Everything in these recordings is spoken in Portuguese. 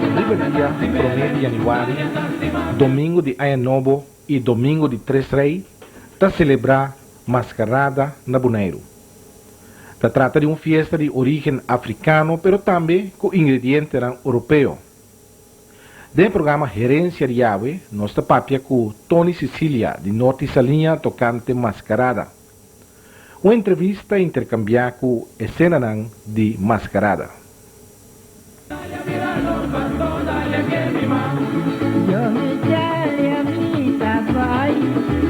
Libreria Promedio Januari, domingo de Ano Novo e domingo de Três Reis, está celebrar Mascarada na Bonaire. Se trata de uma festa de origem africano, pero também com ingredientes europeus. Dentro do programa Gerência de Yahweh, nós estamos com Tony Sicilia, de Norte Salinha, tocante Mascarada. Uma entrevista intercambiada com a cena de Mascarada. Yo me echaré a mi trabajo,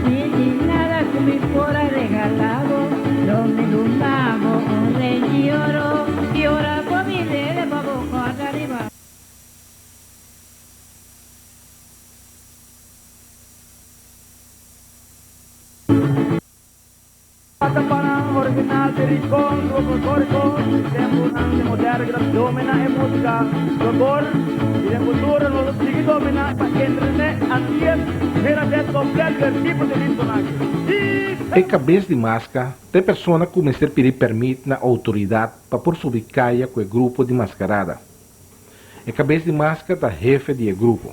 sin nada que me fuera regalado, lo me lumamo, un rey y oro, y ahora por mi de babo con arriba. Panang original dari Kong, Rokokorko, tempo ng modern grab domina e música, robor, e no futuro nos sigue domina para que entre antes, era de completo el tipo de personagem. É cabeça de máscara, tem pessoa que começa a pedir permito na autoridade para por subir caia com o grupo de mascarada. É cabeça de máscara da jefe do grupo.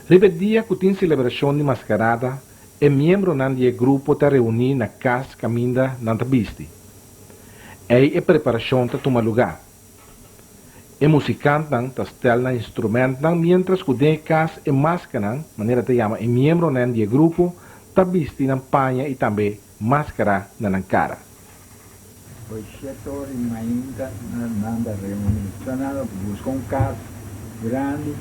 Rebedia que tem celebração de mascarada, e membro do grupo está reunido na casa caminda na Tabisti. É a preparação para tomar lugar. O musicante está estelando instrumento, mientras que o casa e máscara, maneira de chamar, é membro do grupo, está vestindo na panha e também máscara na cara. Pois setor ainda nada reunião, busca casa grande.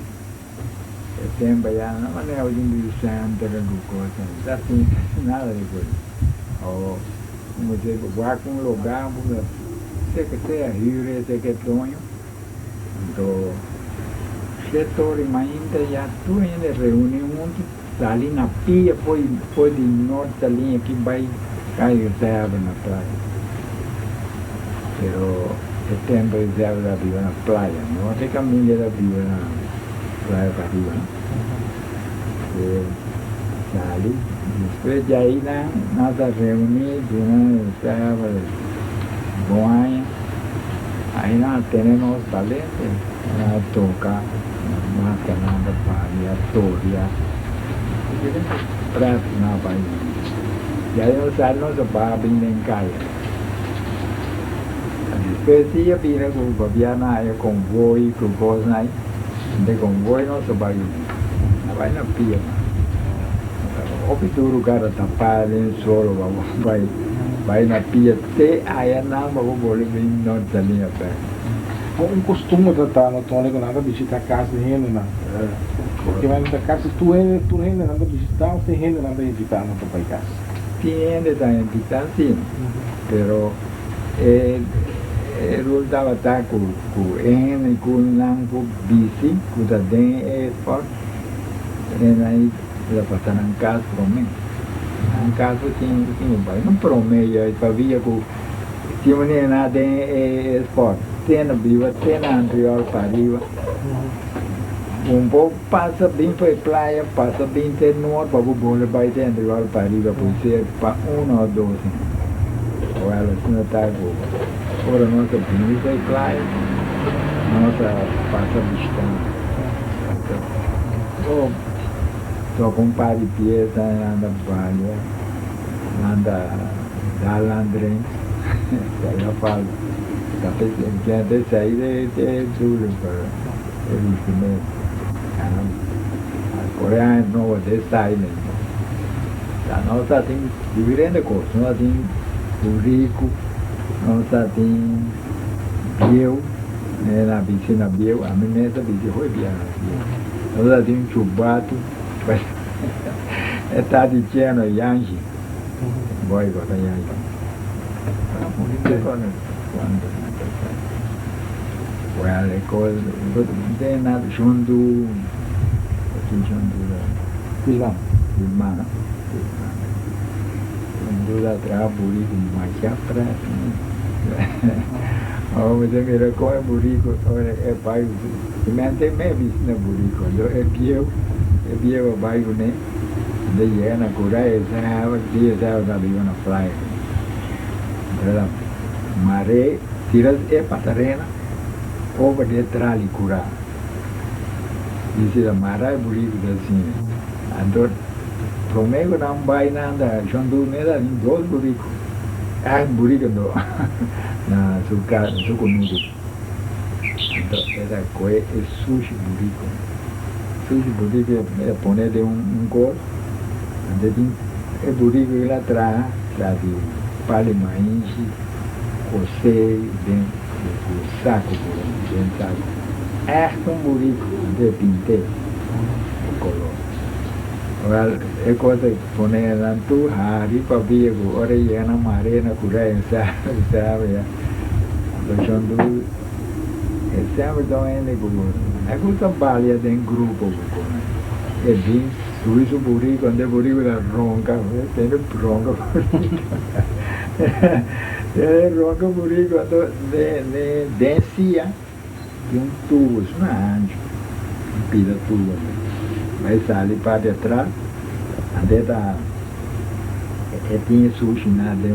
Tempo ya na maneira de indústria anterior do coisa, assim nada de coisa. Ou como dizer, vai com um lugar, você que tem a rio, você que tonho, então setor ainda já tu ainda reúne muito, ali na pia foi de norte ali que vai cair serve na praia. Pero o tempo já da viva na praia, não tem caminho da viva na praia para arriba, Sali, después de ahí nada reunido, estaba Boaña, ahí nada tenemos talento, toca, más que nada para toria, prato nada para ir. Ya yo salgo se va a venir en calle. Después sí ya vine con Fabiana, convoy, con cosas ahí. De convoy no se va a ir, no va a ir a pie. O pituro cara tapar em solo, vai na pia, até aí não vou poder vir não também a pé. Costume tratar no Tony quando anda visitar a casa de gente, não? Porque vai na casa, tu ainda anda visitar, ou tem ainda anda visitar no teu pai casa? Tem ainda está invitando sim, pero resultava estar com ele, com o bici, com o dente é forte, e aí ela passar em casa para mim. Em casa tinha um pai, não promeia, ele sabia que tinha um nada é forte, tem na viva, tem na anterior para riba. Pouco passa bem para a praia, passa bem ter no outro, para o bolo vai ter anterior para riba, por ser para 1 ou 2. Ou ela se não está com ora nossa bonita e praia, nossa passa distante. Só com um par de pies, anda palha, anda dalandrem, ela fala, que até sair é duro para eles comer. A Coreia não é sair, a nossa tem diferente coisa, nós tem burrico, nossa tem biel, na piscina biel, a minha nessa piscina foi biel. Nossa tem chubato, está dizendo Yanji, boy gosta Yanji. Well, coisa, não tem nada junto, Vilão. Junto da trabalho mais já para. Oh, mas é melhor como é burico, é pai, se mantém meio isso na burico, é biel bairro né, daí é na Coreia, dia da vida na praia, maré tiras e patarena, over de trali cura. Dice a mara burico assim. Andor, promego não vai nada, Jandu nela em dois burico. Burico do na sua comida. Então, essa coisa é sushi burico. Sushi burico é poner de cor, é burico lá atrás, sabe, palha maíz, cocei, dentro do saco, dentro do saco. É burico de pinte, o color. Agora, é coisa que poner lá tu hari papia, ora ia na marena, curai, sabe, do Jandu. É sempre doendo com a coisa balha dentro do grupo, é bem suíço burico, quando é burico da ronca, tem ronca burico, é ronca burico, quando descia de tubo, isso não é anjo, pida tubo, mas sai para de trás, até da, tinha sushi na de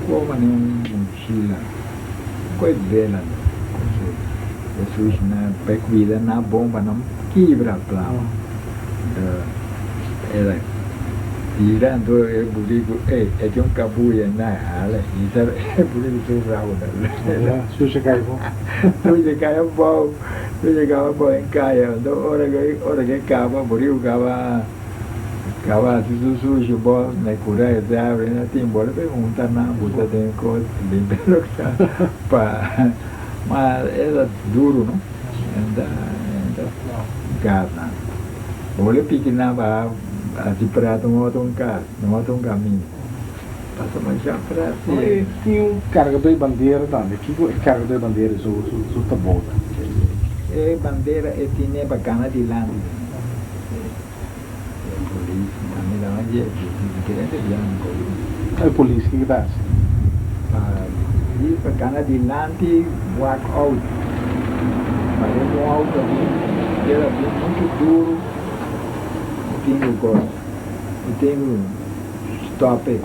como mochila, coisa bela. Jesus na pecuida na bomba não quebra plano. Era tirando o burico, é de cabuia na ala, isso é burico surrado. Sushi cai bom. Sushi cai bom, sushi cai bom em caia, hora que acaba, burico acaba sushi bom, na cura se abre, na timbora pergunta na buta tem coisa, limpero para mas era duro, não? Ainda carne. Olha pequena assim para tomar um caminho. Passa mais já para tinha carregador de bandeira também. Que carregador de bandeira o tabota? É bandeira é tinha bacana de lá. Polícia, também lá onde é diferente de lá. A polícia que dá? Isso, bacana de lante, walk out. Mas é um alto ali, era muito duro. Eu tenho stop. Eu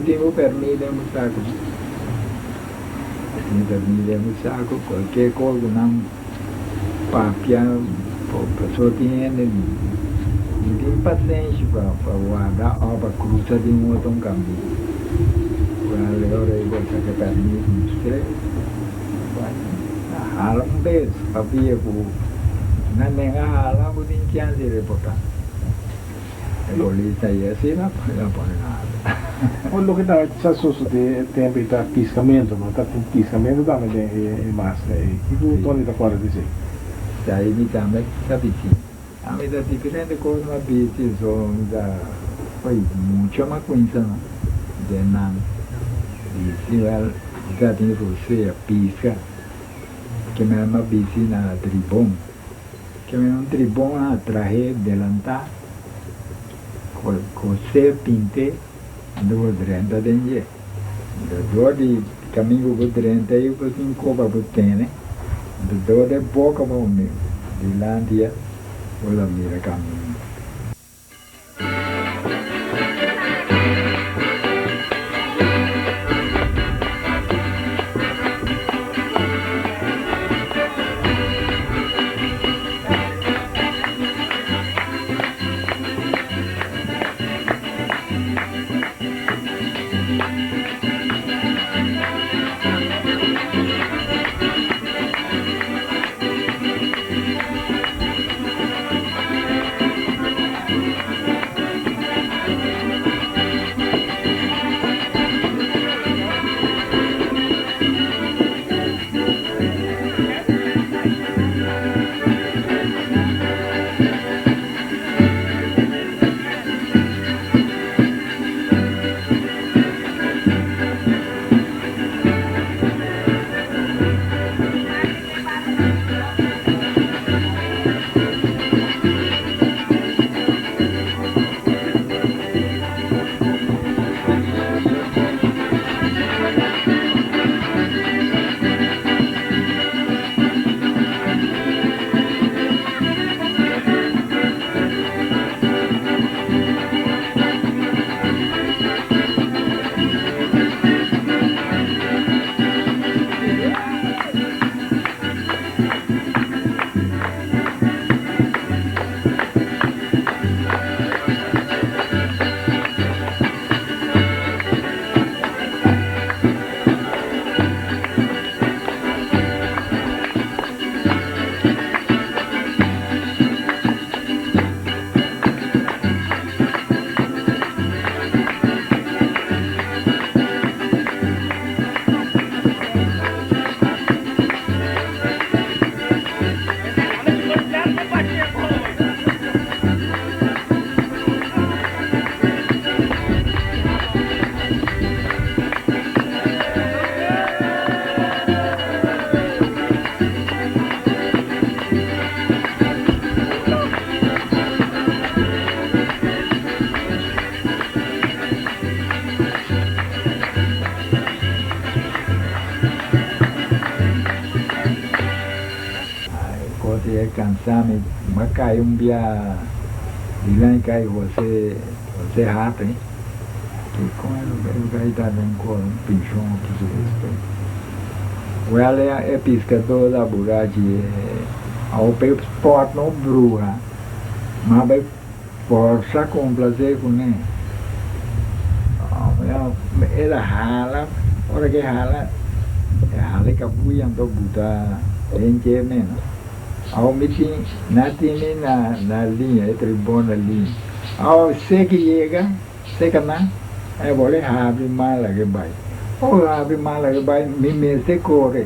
tenho permissão no saco. Tenho permissão no saco, qualquer coisa não papia, a pessoa tinha ninguém paciência para guardar ou para cruzar de outro caminho. Agora eu vou sacar permissão no estreito. Hala vez, papia com na nenhuma hala, não tem chance de reportar. A polícia ia assim, não pode nada. Olha que dá, essa source de tempo está piscamento, não está com piscamento também é massa. E o Tony está fora disso. Daí me também sabe sim. A mim dá diferente coisa, mas bici só foi muito mais coisa, não? De nada. Bici ela já tem você a pisca, que me uma bici na tribom, que me tribom atrás delantar, você pinte, do 30 de do de caminho do 30 e o 5 para o tênis, do de boca para o meu, de lá dia, o la mira caminho. ia cansar, mas caiu dia de lá e caiu você rato, hein? E com ele vai dar um pinchão que se respeita. Ele é pescador da Burati, ao pé sport no bruxa, mas vai força com prazer com ele. Ele rala, ora que rala que fui andou botar em que mesmo. Ao meeting, natin na linha, entre bom na linha. Ao sei que chega, sei que não, é boleh abre mala que vai. Ou abre mala que vai, me se corre.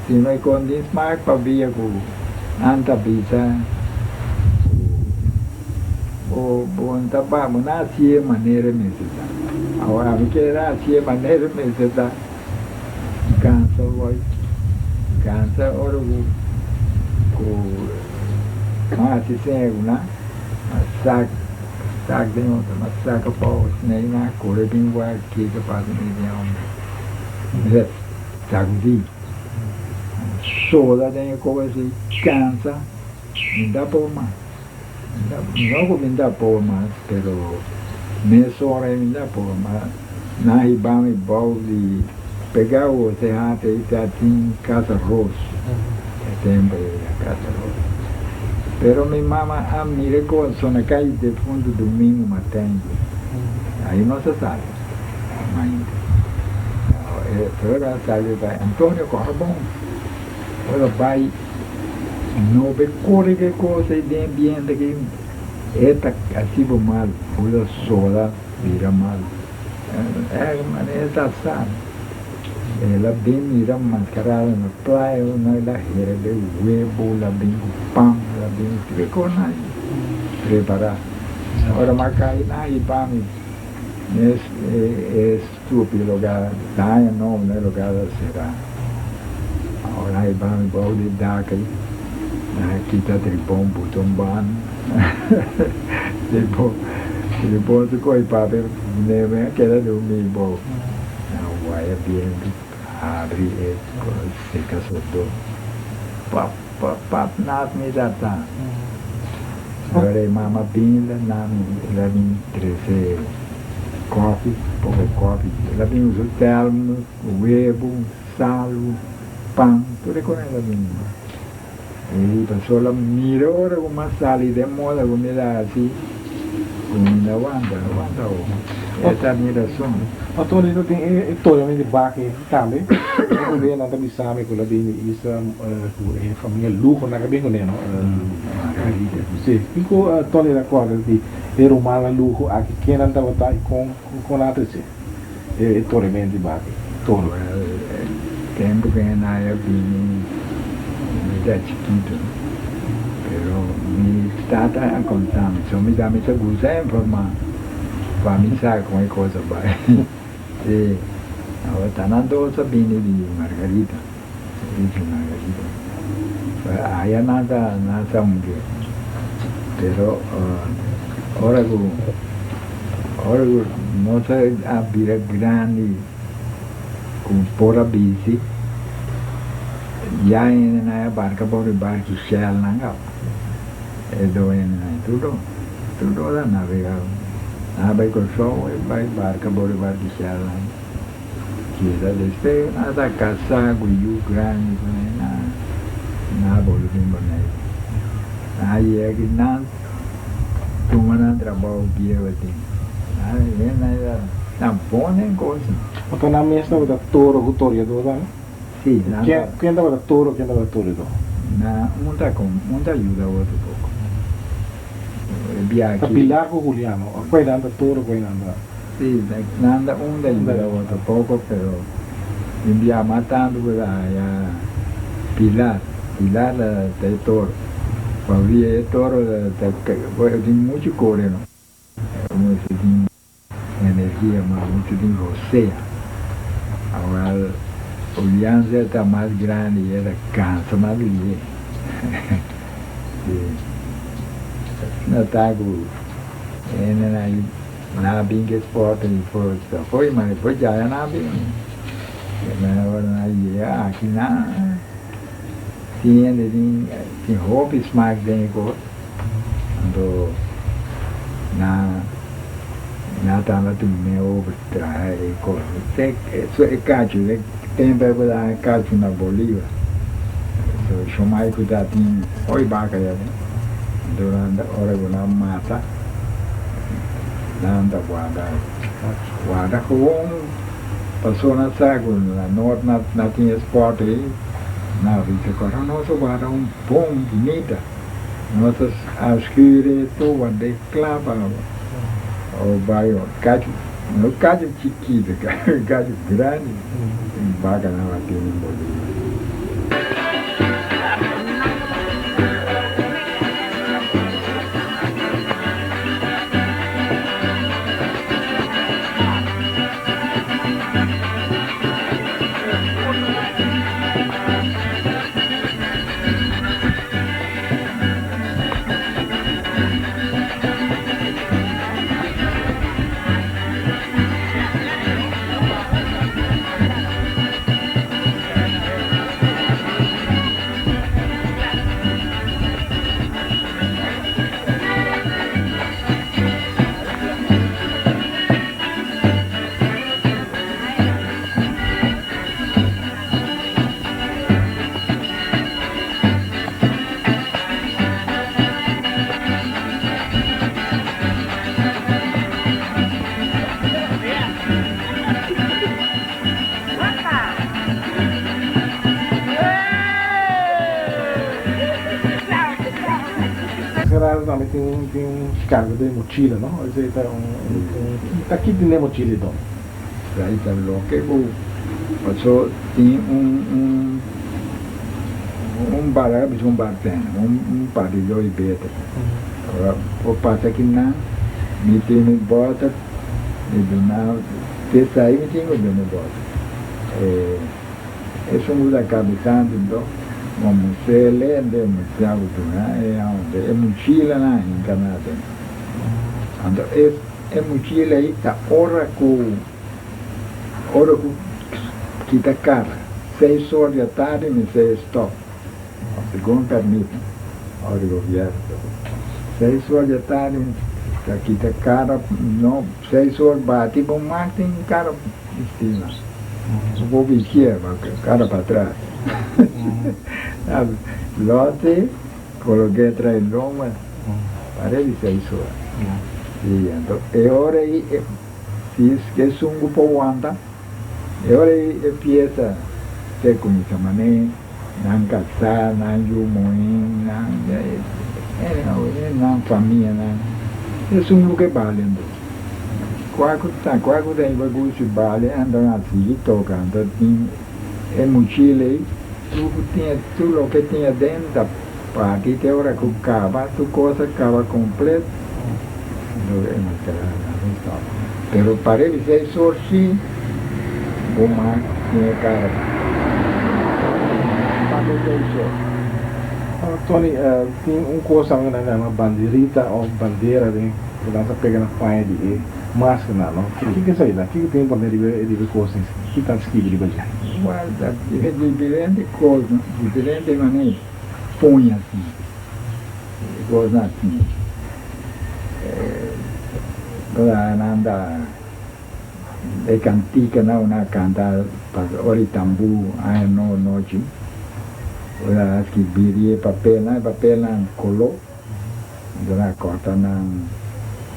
Se não condiz mais para via com anta bisa. O bom tabaco nasce maneira mesmo. Agora me quer nasce maneira mesmo. Cansa vai, cansa ora mas se cego, né? Mas saco de outra, mas saco pau, nem na cor, bem guarda que faz medião. Saco de sola de coisa assim, cansa, me dá por mais. Não me dá por mais, pero me sora me dá por mais. Na ribame balde pegar o terrato e já tinha casa roxa. Tempo a casa roxa. Pero minha mama a mire com só na calle de fundo domingo matando. Aí não se sabe. Mas agora sabe vai Antônio Corbão. Ora vai não be corre que coisa de ambiente que eta assim mal, ora sola vira mal. É maneira sabe. Ela bem mira mascarada na praia, na ela de huevo, ela bem o pão, ela bem ficou na preparar. Agora macai na ibame, é estúpido lugar, dá nome no lugar da será. Agora na ibame balde daca, aqui tá tribom, botão ban, tribom se coi para neve aquela do meio bom. Não vai bem abre se casou pap nat me data agora mama pinda na ela vem trazer coffee pouco coffee ela vem o termo o huevo sal pão tudo com ela vem e passou lá mira ora com uma sal e demora comida assim comida wanda essa admiração. Atau itu itu yang di bawah também, kemudian nanti bisa kami kalau di isa família luxo na cabeça né não, sim, isso Tony da coisa de era uma luxo aqui quem não estava tá com nada assim, totalmente de bawah, todo. Tempo que na época me dá chiquito, pero me está contando, só me dá me segurança informar. Para mim sabe como é coisa vai. E agora está na doce bine de margarita, de margarita. Aí nada muito. Pero ora nossa a vira grande com pora bici. Já na barca barco shell não. É doendo tudo lá navegar. Vai com sol e vai barca boribar de chala. Que era deste nada caçar guiu grande na bolim bonai. Aí é que não tomando trabalho que eu tenho. Aí não bom nem coisa. Atau na mesa ada touro hutoria do kan? Sim, na. Quem dava touro do? Na muita ajuda outro pouco. Tapi largo Juliano, quay nanda touro, quay nanda. Sì, nanda un da outro pouco, pero envia matando a Pilar de touro. Havia touro de muito coreno. Muito de energia, mas muito de você. Agora, o Lianza está mais grande e era cansa mais de na tago na binge sport e foi mas depois já na binge na hora na ia aqui na tem roupa smaak denk hoor. Ando na tama tu me over trai ko. Tek so e cacho tem bebe da cacho na Bolívia. So chomai ku da tin oi baga ya. Durante ora guna mata. Nanda guarda com passou na sago na norte na tinha esporte aí na vida agora nosso guarda bom bonita nossas ascure toda de clava o bairro cacho no cacho chiquito cacho grande vaga na latina em Bolívia. Também tem cargo de mochila, não? Tá aqui de mochila então. Aí tá louco que passou tem barab um bartender parilho e beta. Agora o passa aqui na me tem no bota e do na te sai me tem no bota. Isso muda cabeça então. Como se lende museu é mochila na em Canadá. Então é mochila aí tá hora que tá cara 6 horas da tarde me se stop segundo permite hora do governo 6 horas da tarde tá aqui tá cara não 6 horas bate bom mas tem cara estima vou vestir cara para trás. Lote, coloquei atrás de Roma, parece 6 horas. E então, é hora aí, se esquece um grupo anda, é hora aí, empieza a ser como se mané, não casar, não jumoim, não família, não. É um lugar valendo. Quando tem bagulho vale, andam assim, tocando, é mochila aí. Tudo que tinha dentro da parte, tem hora que acaba, tu coisa acaba completa. Pero parece 6 horas sim, uma tinha cara. Tony, tem coisa na bandeirita ou bandeira de dança pega na faia de máscara, não? O que é isso aí? O que tem bandeira de coisa? O que está escrito de bandeira? Guarda, diferente coisa, diferente maneira, põe assim, coisa assim. Para andar, é cantica, não, na cantar, para oritambu, aí no noite. Ora, que viria papel na colou, ora corta na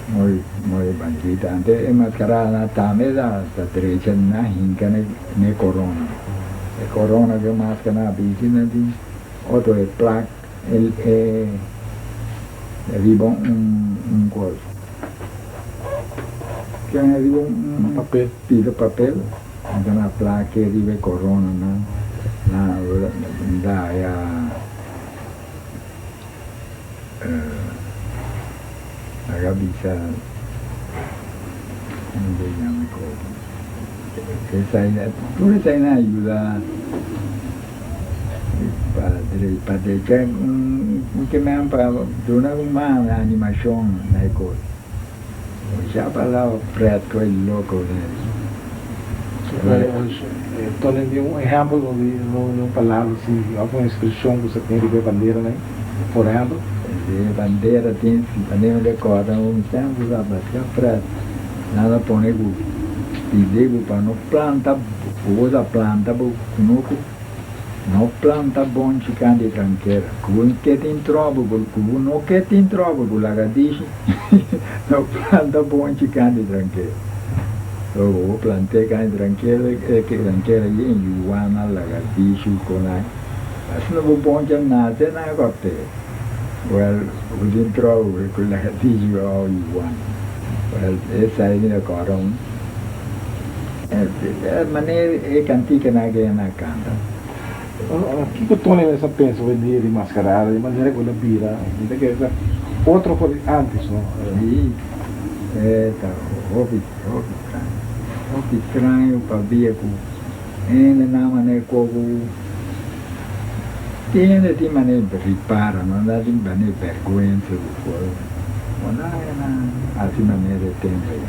moi bandita. Ante mascara na tameda, ta trecha na hinca ne corona. E corona que máscara na piscina de outro é placa, ele é ribon coisa. Que é ribon papel, pisa papel, então na placa é ribe corona na agak bisa menjadi tulis saya juga pada cek mungkin memang para dona rumah animasi naik siapa lah pret kau logo Então, de um exemplo, numa palavra, assim, alguma expressão que você tem de ver bandeira, né? Por exemplo? Bandeira tem, bandeira de corda, sempre usar para nada pôr e digo para não planta, usa planta, não planta bom chican de tranqueira, que tem trovo, não que tem trovo, que lagartixa, não planta bom chican de tranqueira. Eu plantei can de tranqueira, que tranqueira em Juana, lagartixa, colai. Mas não vou bom já nasce na corte. Well, o tem trovo, que lagartixa ao Juana. Well, essa aí é corão. É maneira é cantica na canta. O que o Tony essa pensa vender de mascarada de maneira que ela vira, outro por antes, não? Sim, tá, houve estranho para ver com ele na maneira como tem de maneira repara, não dá de maneira vergonha do corpo, não é assim maneira tem aí.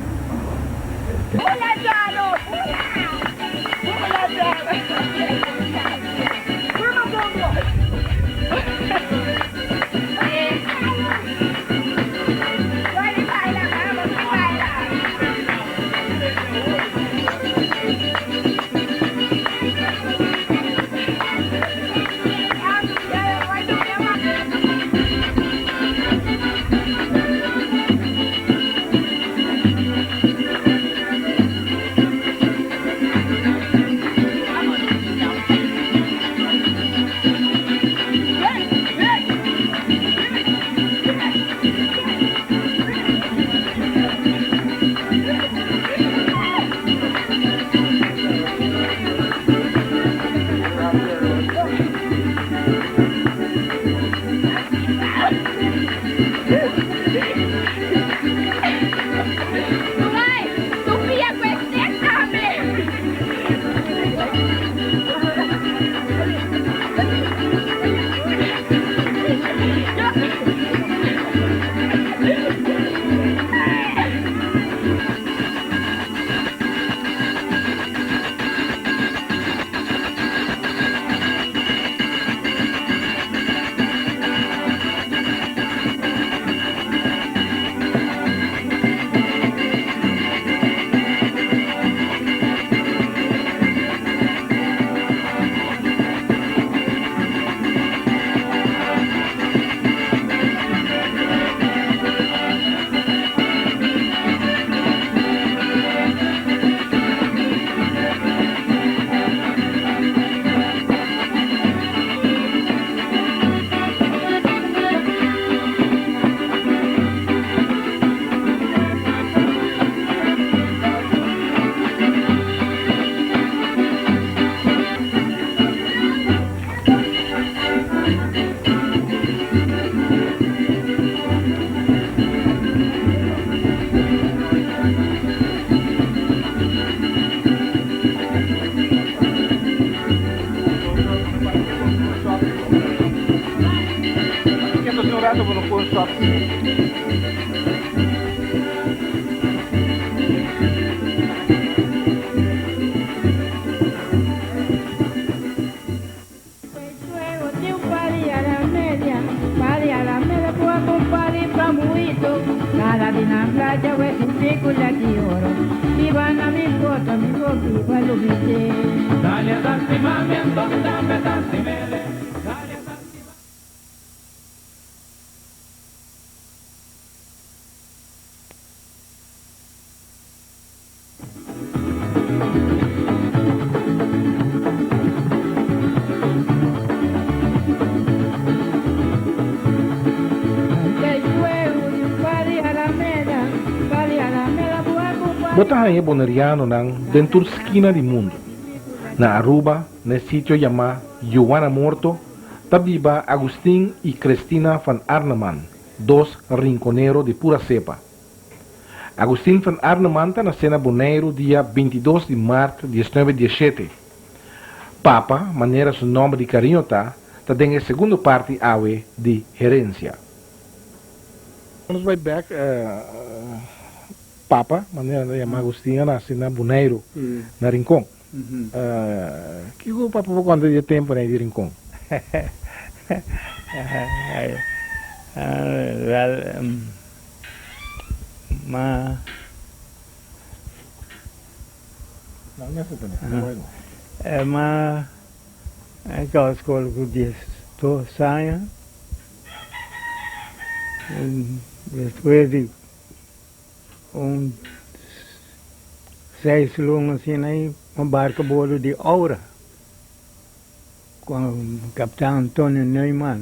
Bota aí boneriano dentro da esquina do mundo. Na Aruba, no sítio chamado Juana Morto, está viva Agustín e Cristina van Arneman, dois rinconeiros de pura cepa. Agustín van Arneman está nasceu na Bonaire dia 22 de março de 1917. Papa, maneira seu nome de carinho está tem a segunda parte awe de herência. Vamos vai back papa, maneira de chamar Agostinho, nasce na Boneiro, na Rincón. Que o papa por conta de tempo né, de Rincón? Ma Não, não é também. ma aquela escola que diz to saia depois de 6 longos assim aí uma barca bolo de Aura com o capitão Antônio Neumann,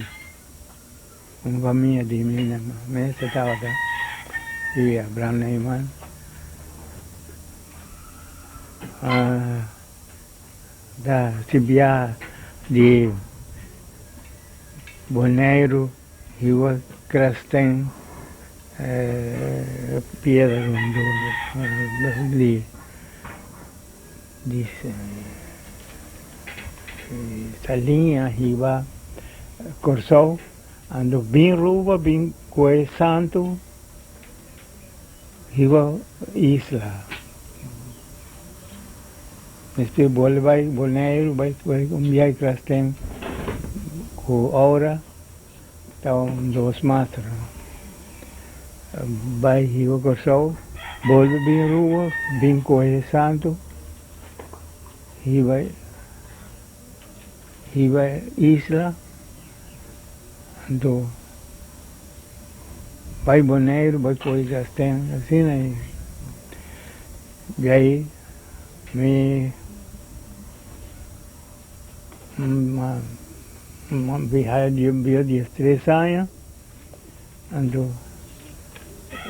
uma família de minha mesa estava lá e Abraham Neumann da Sibia de Boneiro, Rio Crastem, Pedra de Salinha, Riva, Corsol, ando bem ruba, bem Coe Santo, Riva Isla. Este bole vai Boneiro, vai viagem Crastem, com Aura, estão 2 mastros. Vai Rio Corsol, bole bem ruba, bem Coe Santo, Riva Isla, ando vai Boneiro, vai Coe Crastem, assim né. E aí me uma viagem de 3 anos, ando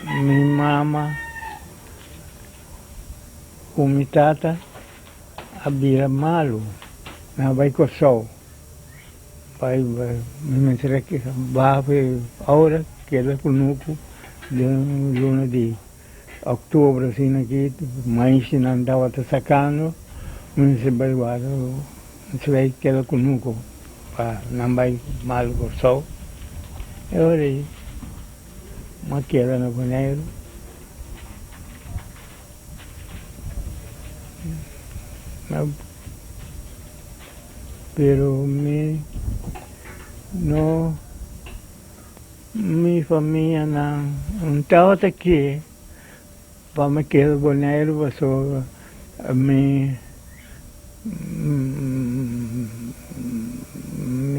minha mama com minha tata abira malo, na vai com sol, vai me será que vai agora que é com nuco de luna de outubro assim aqui, mais se não estava sacando, não se vai quedar com nuco, não vai mal com sol. E agora aí, uma queda no Boneiro. Pero minha família não estava aqui. Para que o Boneiro passou me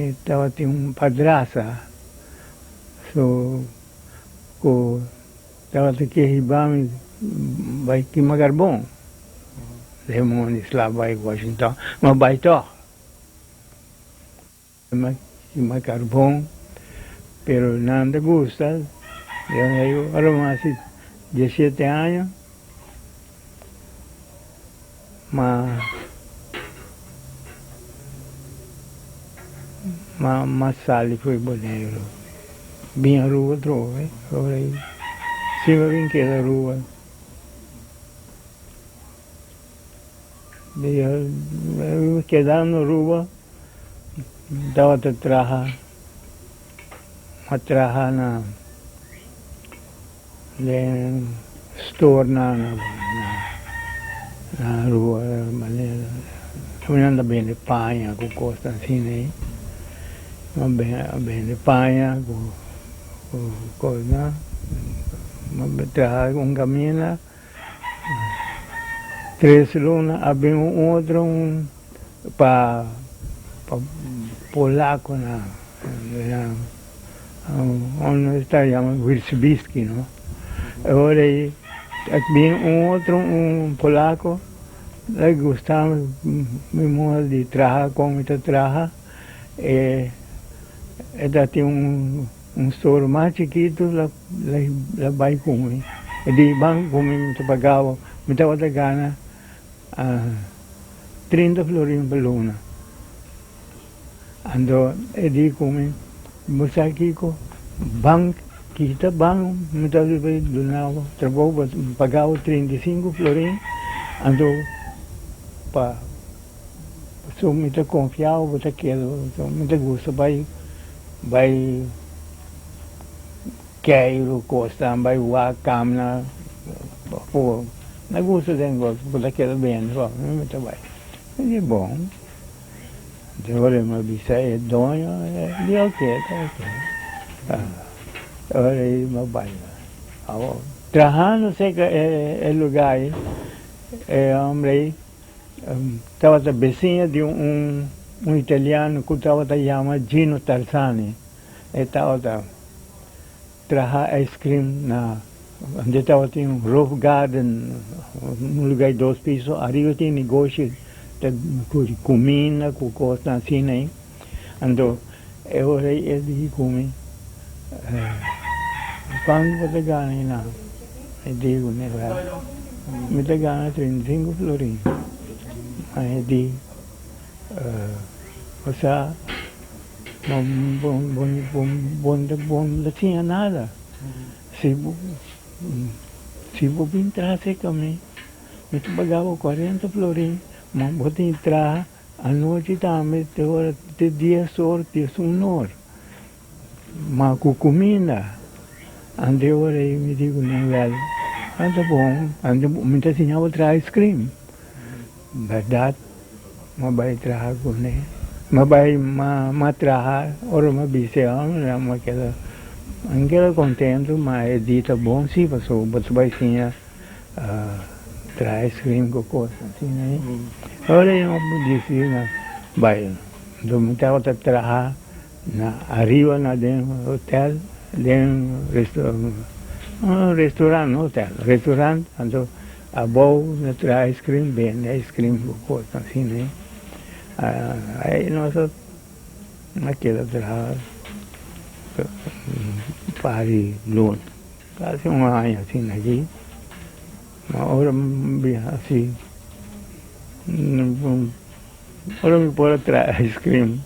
estava tinha padraça, estava aqui ribando vai queimar carvão, demônios lá vai Washington, mas vai to, queimar carvão, pero nada gosta, eu arrumei 17 anos, mas sali foi Boneiro. Bem a rua trove, agora aí, cima bem que da rua. Eu quedando na rua, estava a trabalhar na store na rua, caminhando bem de panha, com costa assim, né? Bem de panha, com coisa, trabalhar caminho, 3 lunas, abriu outro para polaco, onde está chamado Wirsbicki, não? Agora aí, vem outro, polaco, ele gostava mesmo de trabalhar como ele trabalha, ele tem store mais chiquito, lá vai comer. De banco comer, me pagava, me estava ganhando 30 florins por luna. Ando, ele come, você aqui com banco, kita banco, me estava donando, trabalhava, pagava 35 florins, ando, para so me está confiado, você quer, me está gosto, vai queiro, costa, vai voar, camina, pô, não gosto de negócio, por aquela bem, só, não me trabalho. É bom. Agora uma bisa é dono, é ok, tá ok. Agora é uma baila. Trabajando sei que é lugar, é homem, estava a vizinha de um italiano que estava a chamar Gino Tarzani. Estava a trabalhar ice cream na onde estava tinha roof garden, lugar de 2 pisos, arriba tinha negócio de comida, com coisas assim, né? Então, eu ia comer. Quando você ganha, eu digo, né? Me ganha 35 florins. Aí eu digo, você não tinha nada. Se você entrasse comigo, eu te pagava 40 florins, mas você entrar à noite também, de 10 horas, 1 hora. Mas com comida, andei agora e me digo, não, velho, tá bom, andei me ensinava a trazer ice cream. Verdade, mas vai trazer com ele. Mas vai trazer, ora uma bicha, mas aquela contente, mas é dita bom, sim, você vai sim trazer ice cream com coisa, assim, né? Ora eu disse, vai, eu estava a trazer arriba dentro do hotel, dentro do restaurante, então a boa traz ice cream bem, ice cream com coisa assim, né? Aí nós naquela traz pari luna, quase 1 ano assim aqui, uma hora assim, hora me pôr atrás ice cream,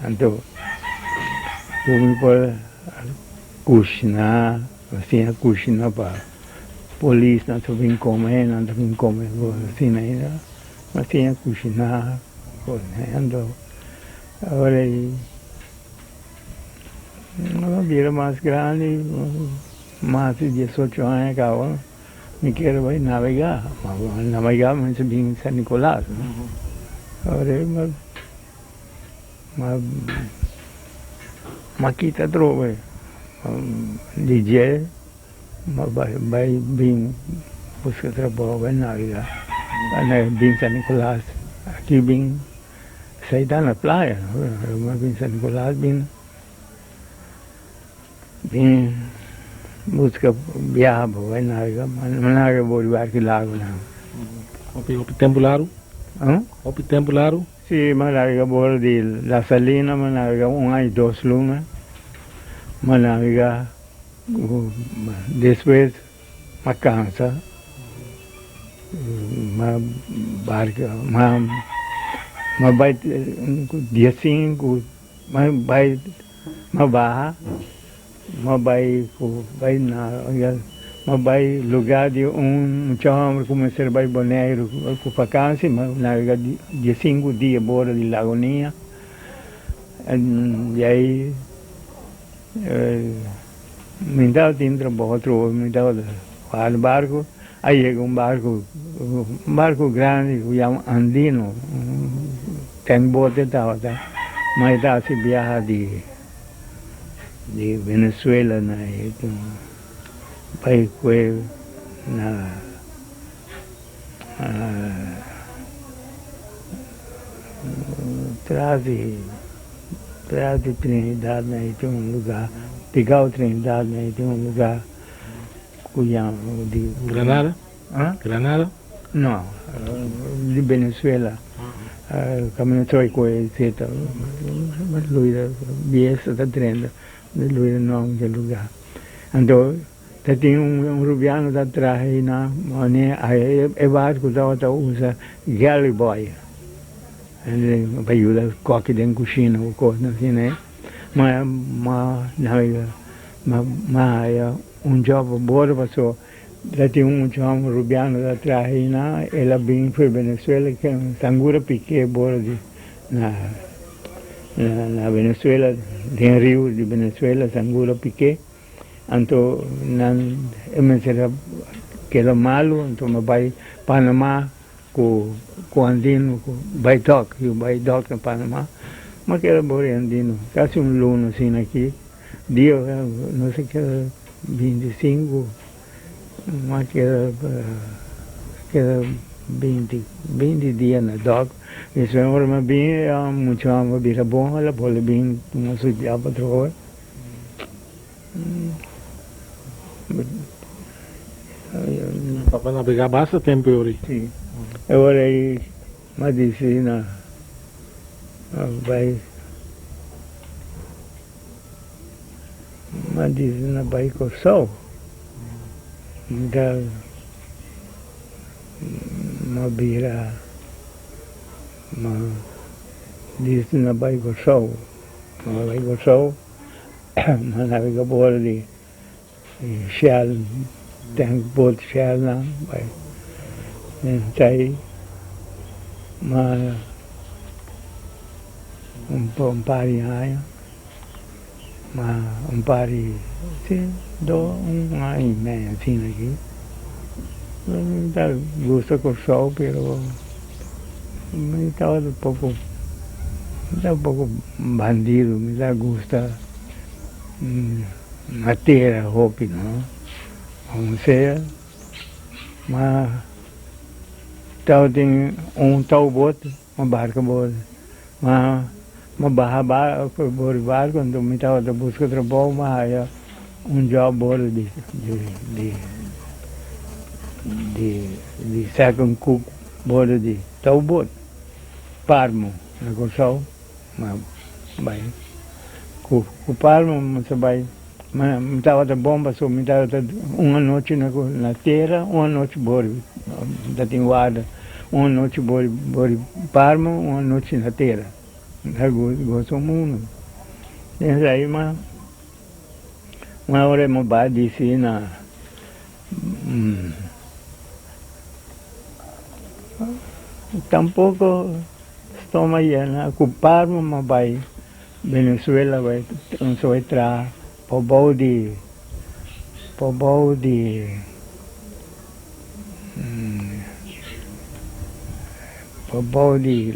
então eu me pôr cozinhar, assim, cozinhar para polícia, não vim comer, assim, né? Mas tinha cozinhar, então, agora uma vida mais grande, mais de 18 anos, acaba, me quero ir navegar, mas vim em São Nicolás, agora, mas aqui está trove, DJ, mas vai vir buscar trabalho, vai navegar, vim em São Nicolás, aqui vim sair da praia, mas vim em São Nicolás, vim buscar viajar, vai navegar, mas não navegar por barco lago, não. O tempo largo? O tempo largo? Sim, mas navegar por de La Salina, mas navegar 1 ano e 2 lunas, mas navegar depois uma cansa, uma barca, uma vai dia 5, uma barra, uma vai lugar de chão, começar vai boneiro com vacância, mas navegar dia 5 dias fora de Lagoninha, e aí me dava dentro outro, me dava para o barco, aí chega um barco grande, que chama Andino, tem bote e tal, mas dá se viaja de Venezuela, né, vai na traz de Trinidad, né, tem lugar, pegar o Trinidad, né, tem lugar de Granada? Granada? Não, de Venezuela. Caminho só com etc. Mas Luíra, Biesa está treinando, Luíra não é lugar. Então, tem rubiano da atrás aí na aí é barco que usa galley boy. Para ajudar coque dentro da cozinha ou coisa assim, né? Mas job bora passou, já tem job rubiano da atrás aí na, ela vem para Venezuela que é Sangura Piqué bora na Venezuela, tem rio de Venezuela, Sangura Piqué. Então, eu me será aquela malo, então vai Panamá com andino, vai dock no Panamá, mas aquela bori andino, quase luno assim aqui, dia, não sei que era 25, mas aquela 20 dias na dock, isso é uma bem, muito uma bira bom, ela pode bem uma suja para trocar. Para navegar basta tempo Yuri. Sim. Agora aí, medicina vai com sol. Então, uma bira, medicina vai com sol. Vai com sol, mas navega bola de shell, tem boat shell não, vai. Chạy mà pari hai mà pari thì đó ai mẹ thì là cái mình ta gusta con sol pero me estaba un poco bandido, me da gusta matera hopi, no, como sea, mas tao tem towboat, uma barca boa, uma barra barco, quando me estava da busca de trabalho, mas job boa de second cook boa de towboat, Parmo, na Corsol, mas vai, com Parmo, mas vai, me estava da bomba, só me estava uma noite na terra, uma noite boa, da Tinguada, uma noite boa Parmo, uma noite na terra. Gosto muito. E aí, uma hora eu vou dizer na tampouco estou mais com Parmo, mas vai Venezuela, vai entrar pobol de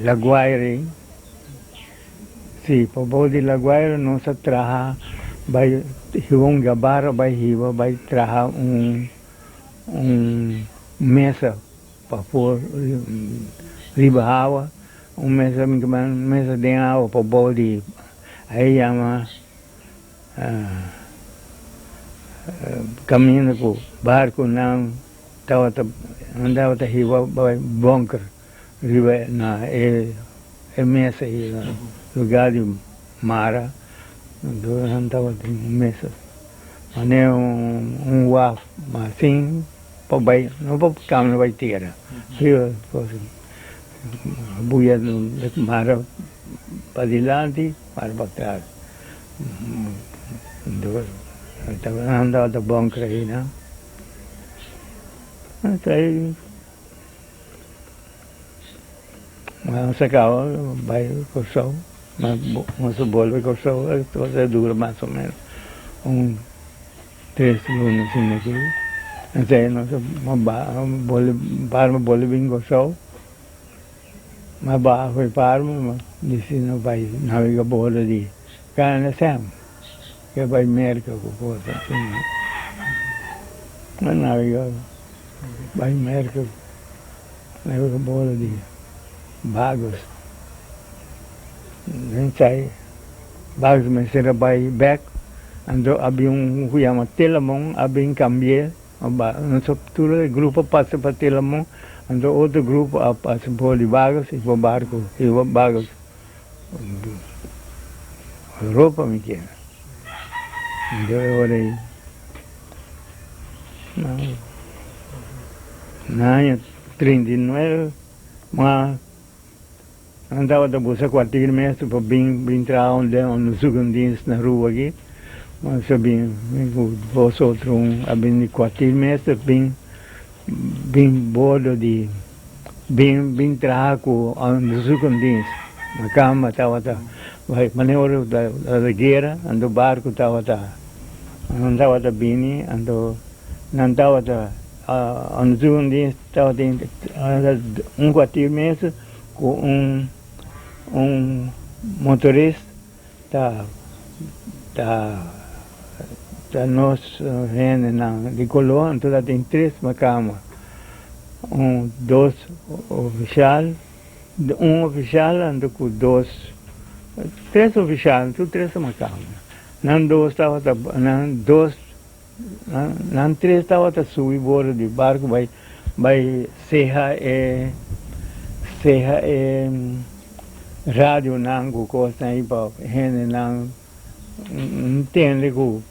La Guaira, sim, pobol de La Guaira não se traha, vai Hivong Gabara, vai traha mesa para pôr riba água, mesa de água, pobol de, aí chama caminho com barco não andava até riba bunker riba na mesa aí lugar de mara andava de mesa mas não waf mas sim para vai não para caminho vai ter riba buia de mara para dilante para trás andava da bunker aí, né? Aí, mas se acaba, vai com o sol, mas o bolo vai com o sol, dura mais ou menos 3 lunas assim aqui. Então, Parma bolo vem com o sol, mas barra foi Parma, mas disse não vai navegar bola de carne sem. Que vai América com coisa assim, mas navega, vai América, navega bola de bagos, nem sai, bagos mas será vai back, ando havia que chama Telamon, havia cambiar, não só tudo grupo passa para Telamon, ando outro grupo passa por de bagos e por barco e bagos, Europa me quer. Então eu orei. Na ano 39, mas andava da busca quartil mesmo para vir entrar onde nos segundinhos na rua aqui. Mas sabia, vos outro abrir quartil mesmo, bem bordo de bem entrar com nos segundinhos. Na cama estava vai maneiro da guerra, ando barco estava andava da bini, ando não estava um dia estava um quarto mês com um motorista nós de Colón, então tem 3 camas, dois oficiais, um oficial anda com 3 oficiais, tu 3 camas. Não 2 estava não 3 estava a subir bora de barco, vai serra rádio não coisa aí para gente não entende que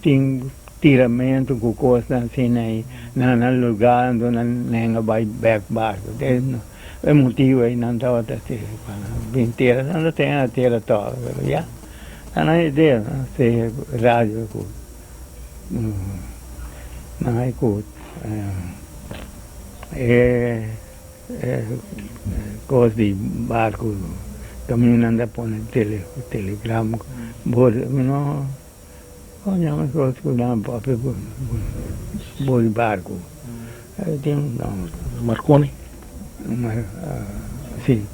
tem tiramento com coisa assim aí no lugar onde não vai barco. É motivo aí não estava a ter inteira, não tem a terra toda, já. Não é ideia, se rádio com não é com coisa de barco, caminhando a pôr telegrama, não, olha, mas coisa que não pode de barco. Tem Marconi? Sim,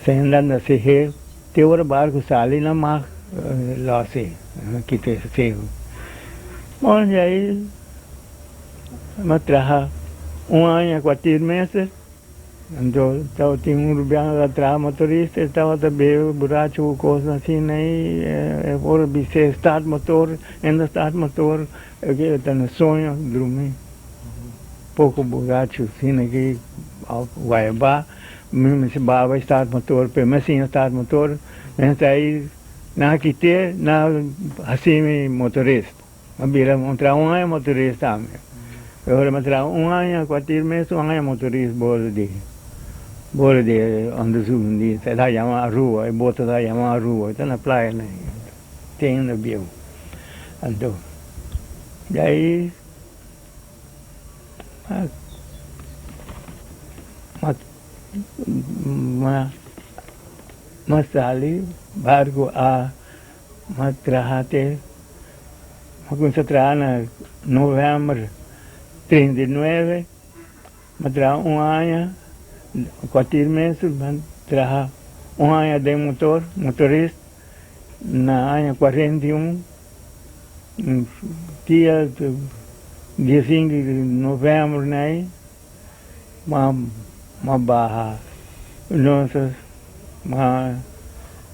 se andando a ser tem outro barco sali na mar lá se que tem se bom aí mas traha ano 4 meses então tinha rubiano atrás motorista estava também buraco coisa assim aí por se start motor ainda start motor que tá no sonho dormir pouco buraco assim que vai mesmo se vai start motor mas sim start motor então aí na que ter na assim motorista mas vira montar ano motorista também agora montar ano 4 meses ano motorista bora de onde zundi se dá chama rua e bota dá chama rua então na praia né tem no bio então daí mas ali barco a matrahate mas trabalha novembro 39 matra ano 4 meses trabalha ano de motorista na ano 41 dia 15 de novembro né ma barra nossa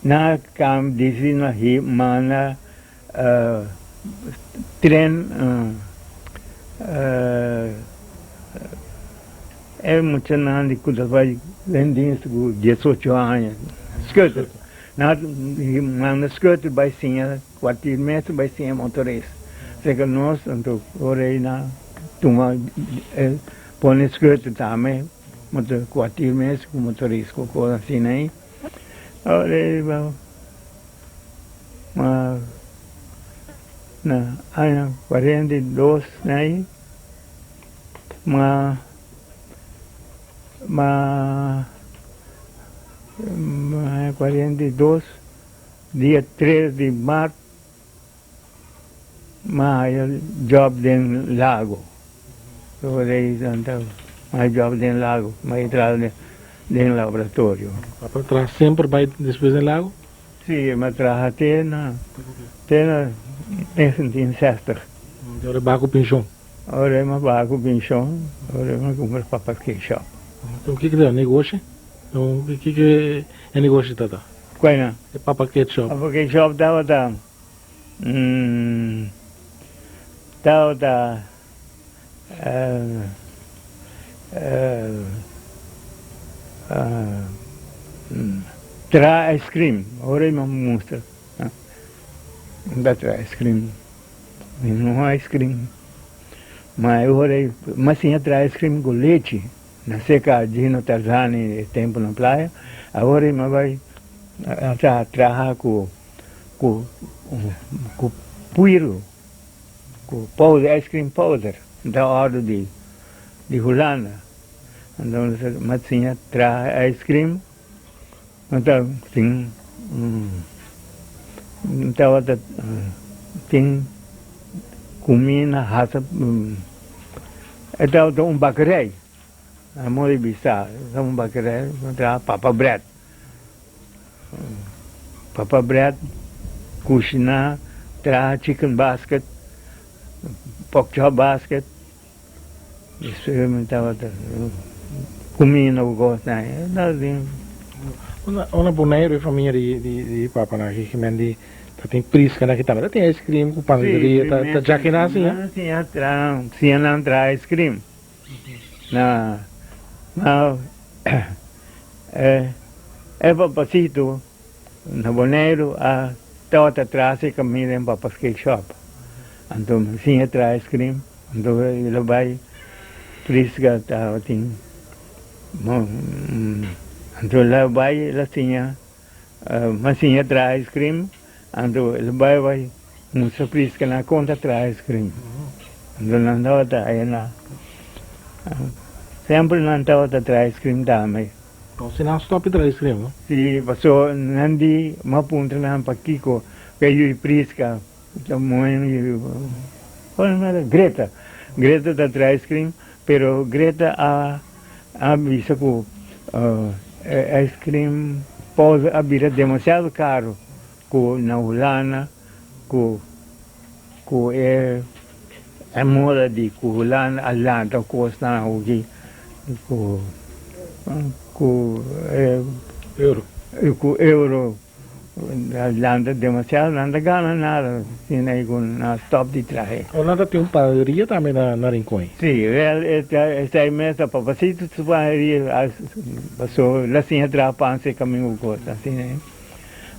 na cam dizina hi mana trem é muito nada que vai vendendo com 18 anos scooter na mana scooter vai sim 4 meses vai sim motorista sei nós então ora na tuma põe scooter também motor 4 meses com motorista com coisa assim né ora na ano 42 né mas 42 dia 3 de março mas job dentro lago então mais job dentro lago mais trabalho dentro laboratório Para trás sempre vai depois do lago? sim mas trabalha tem em sexta Agora é barco pinchão. agora é mais barco pinchão agora é mais comprar papas que shop Então o que é negócio? Então o que é negócio tata? qual é É papa ketchup. papas que shop estava try ice cream agora é uma mostra não try ice cream não ice cream mas agora mas sim try ice cream com leite na seca de no Tarzani tempo na praia agora mas vai trabalhar com puiro com powder ice cream powder da ordem de Holanda então mas sim try ice cream então sim então tem comida raça Então, um bacarei. A mãe bisa, um bacarei, papa bread. Papa bread, cozinhar, traz chicken basket, pork chop basket. Experimentava, comia no gosto, né? Una boneiro e família de papa na que men di tem prisca na que também tem ice cream com panaderia tá já que na assim sim não traz ice cream na papacito na boneiro a tota traz e comida em papas cake shop então sim traz ice cream então ele vai prisca tá tem então lá vai lá tinha massinha traz ice cream então ele vai uma surpresa que na conta traz ice cream então não dá aí na sempre não dá traz ice cream também então se não stop traz ice cream não se passou nandi uma ponta na paquico que eu prisca tamanho olha Greta da traz ice cream pero Greta a visa que ice cream pode abrir demasiado caro na Holanda é moda de Holanda Atlanta custa aqui euro Atlanta demasiado não gana nada sem aí com na stop de traje Holanda tem padaria também na Rincón sim essa mesa papacito se vai passou lá sem atrapar se caminho coisa assim né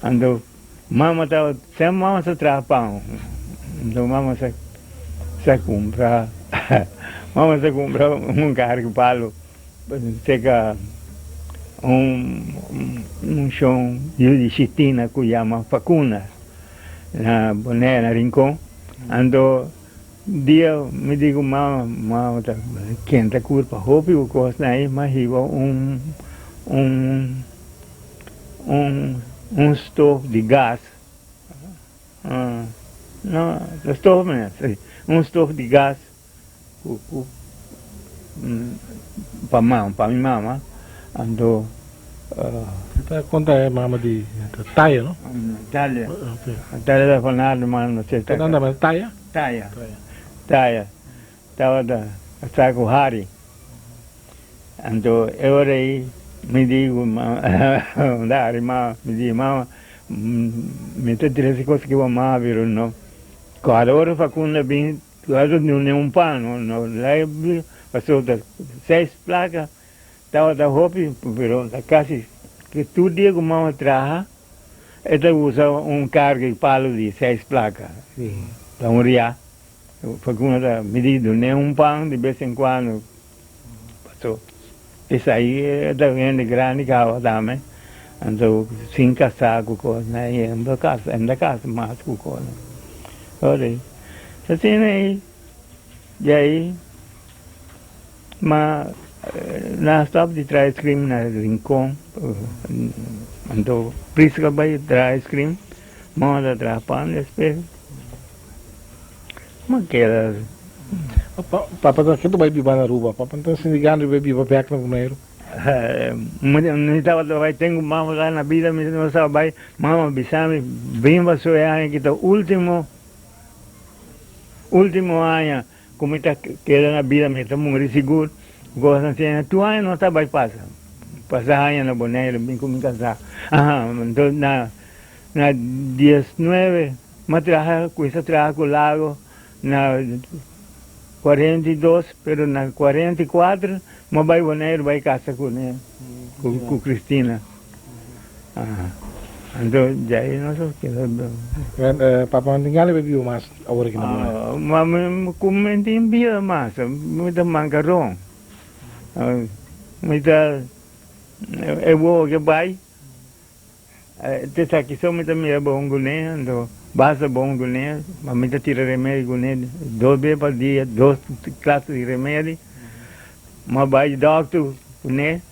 ando mama tá sempre mama se atrapar então mama se compra carro palo chega chão de chitina que chama Facuna na Boné na Rincón ando dia me digo mama tá quente curva roupa o coisa aí mas igual stove de gás não stove mesmo stove de gás para minha mama ando conta é mama de taia não taia da Fernando mano não sei tá dando mas taia tava da saco Hari ando eu aí me digo Dari me digo mama me te direi coisa que eu amava não agora Facunda bem agora não pano não lá passou das 6 placas estava da roupa virou da casa que tudo dia que mama traja ela usa carro de palo de 6 placas para ria Facunda medido nem pão de vez em quando passou isso aí é da grande carro também então 5 sacos coisa né em casa mais com coisa olha assim aí e aí mas na stop de traz ice cream na Rincón então prisca vai traz ice cream manda trapan depois mas que era papa tá que vai bibar na rua papa então se ligando vai bibar perto no banheiro não estava vai tenho mama lá na vida mas não sabe vai mama bisame bem passou é que o último ano como está queda na vida me está morrer seguro gosta assim tu ano não está vai passar ano na Boneiro bem como casar então na 19 mas trabalha com essa trabalho com o lago na 42 pero na 44 mas vai Boneiro vai casa com né com Cristina então já aí não sei que papa ninguém vai bibar mais agora que não mas como tem bia mais muita macarrão muita é bom que vai te aqui só muita minha bom né então basta bom né mas muita tira remédio né 2 vezes por dia 2 classes de remédio mas vai doctor né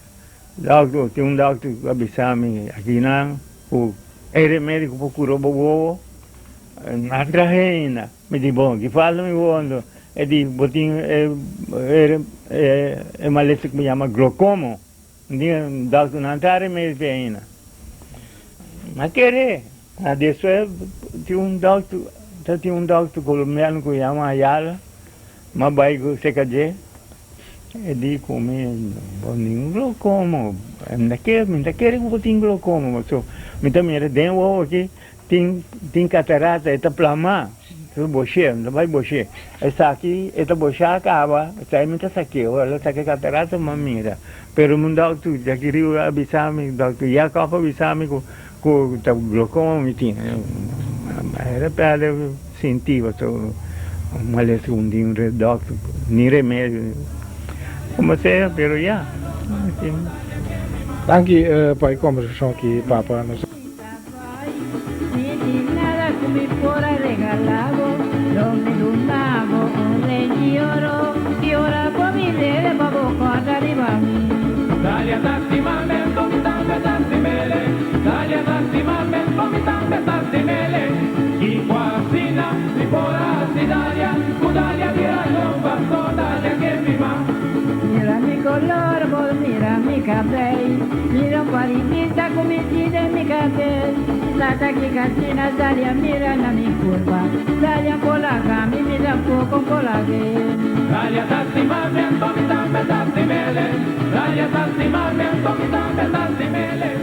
doctor tem doctor que avisame aqui não o remédio que procurou bobo na trajeina me diz bom que fala me voando é de botinho é uma letra que me chama glaucoma. Ninguém dá o nantar me ainda. Mas querer, adesso tinha um doctor colombiano que chama Ayala, mas vai com secadê. E di come boninho glaucoma, ainda quer um botinho glaucoma, mas me também era dentro aqui tem catarata, eta plama, tu boche, não vai boche. Essa aqui, eta boche acaba, sai me tá aqui, olha tá que catarata mamira. Pero mundo tu já queria avisar-me, doctor já copa avisar-me com tá glaucoma me tinha. Era para sentir, uma lesão de um doctor, nem remédio. Como seja, pero já. Danke para a conversação aqui, Papa. Nada que me fuera regalado, lo me donavo un rey y ora por mi dele babo cuando arriba a mí. Dale a tanti mamento, mi tambe tanti mele, dale a tanti mamento, mi tambe tanti mele, chi quasina, mi pora sidaria, cudalia vira non passo, dalia che mi va. Mira mi color, mira mi cabello, mira un parimita come tira mi cabello. Sata que cantina, dalia mira na mi curva, dalia polaca, mi mira poco polaque. Dalia tanti mamento, mi tambe tanti mele, dalia tanti mamento, mi tambe tanti mele.